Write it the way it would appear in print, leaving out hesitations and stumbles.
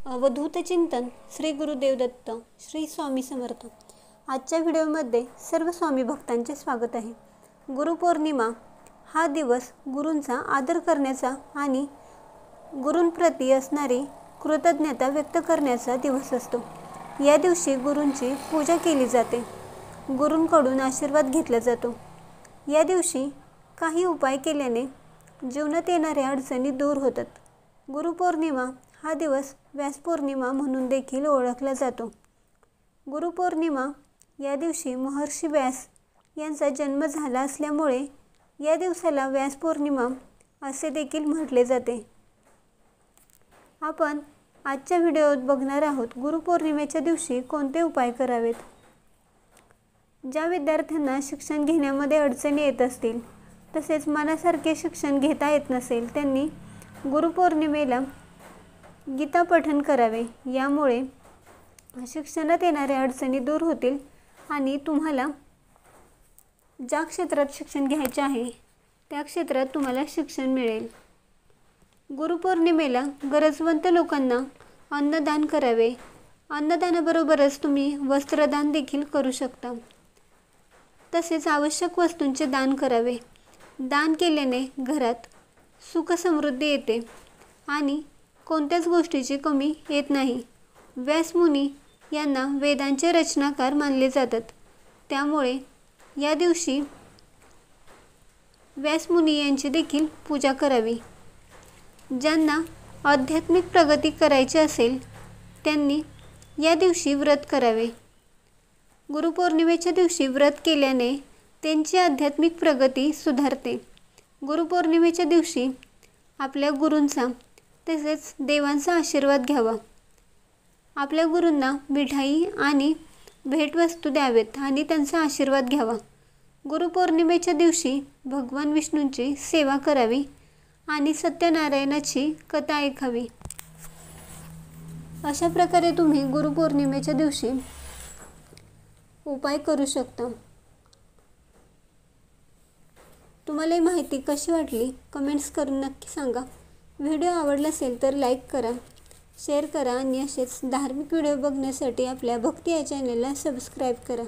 अवधूत चिंतन श्री गुरुदेव दत्त श्री स्वामी समर्थ। आजच्या व्हिडिओमध्ये सर्व स्वामी भक्तांचे स्वागत आहे। गुरुपौर्णिमा हा दिवस गुरूंचा आदर करण्याचा आणि गुरूंप्रती असणारी कृतज्ञता व्यक्त करण्याचा दिवस असतो। या दिवशी गुरूंची पूजा केली जाते, गुरूंकडून आशीर्वाद घेतला जातो। या दिवशी काही उपाय केल्याने जीवनात येणाऱ्या अडचणी दूर होतात। गुरुपौर्णिमा हा दिवस व्यास पौर्णिमा म्हणून देखील ओळखला जातो। गुरुपौर्णिमा या दिवशी महर्षी व्यास यांचा जन्म झाला असल्यामुळे या दिवसाला व्यास पौर्णिमा असे देखील म्हटले जाते। आपण आजच्या व्हिडिओत बघणार आहोत गुरुपौर्णिमेच्या दिवशी कोणते उपाय करावेत। ज्या विद्यार्थ्यांना शिक्षण घेण्यामध्ये अडचणी येत असतील, तसेच मनासारखे शिक्षण घेता येत नसेल, त्यांनी गुरुपौर्णिमेला गीता पठण करावे। यामुळे शिक्षणात येणाऱ्या अडचणी दूर होतील आणि तुम्हाला ज्या क्षेत्रात शिक्षण घ्यायचे आहे त्या क्षेत्रात तुम्हाला शिक्षण मिळेल। गुरुपौर्णिमेला गरजवंत लोकांना अन्नदान करावे। अन्नदानाबरोबरच तुम्ही वस्त्रदान देखील करू शकता। तसेच आवश्यक वस्तूंचे दान करावे। दान केल्याने घरात सुख समृद्धी येते आणि कोणत्याच गोष्टीची कमी येत नाही। व्यास मुनी यांना वेदांचे रचनाकार मानले जातात, त्यामुळे या दिवशी व्यास मुनी यांची देखील पूजा करावी। ज्यांना आध्यात्मिक प्रगती करायची असेल त्यांनी या दिवशी व्रत करावे। गुरुपौर्णिमेच्या दिवशी व्रत केल्याने त्यांची आध्यात्मिक प्रगती सुधारते। गुरुपौर्णिमेच्या दिवशी आपल्या गुरूंचा तसेच देवांचा आशीर्वाद घ्यावा। आपल्या गुरूंना मिठाई आणि भेटवस्तू द्यावेत आणि त्यांचा आशीर्वाद घ्यावा। गुरुपौर्णिमेच्या दिवशी भगवान विष्णूंची सेवा करावी आणि सत्यनारायणाची कथा ऐकावी। अशा प्रकारे तुम्ही गुरुपौर्णिमेच्या दिवशी उपाय करू शकता। तुम्हाला ही माहिती कशी वाटली कमेंट्स करून नक्की सांगा। व्हिडिओ आवडला असेल तर लाईक करा, शेअर करा आणि असेच धार्मिक व्हिडिओ बघण्यासाठी आपल्या भक्ती या चॅनलला सबस्क्राईब करा।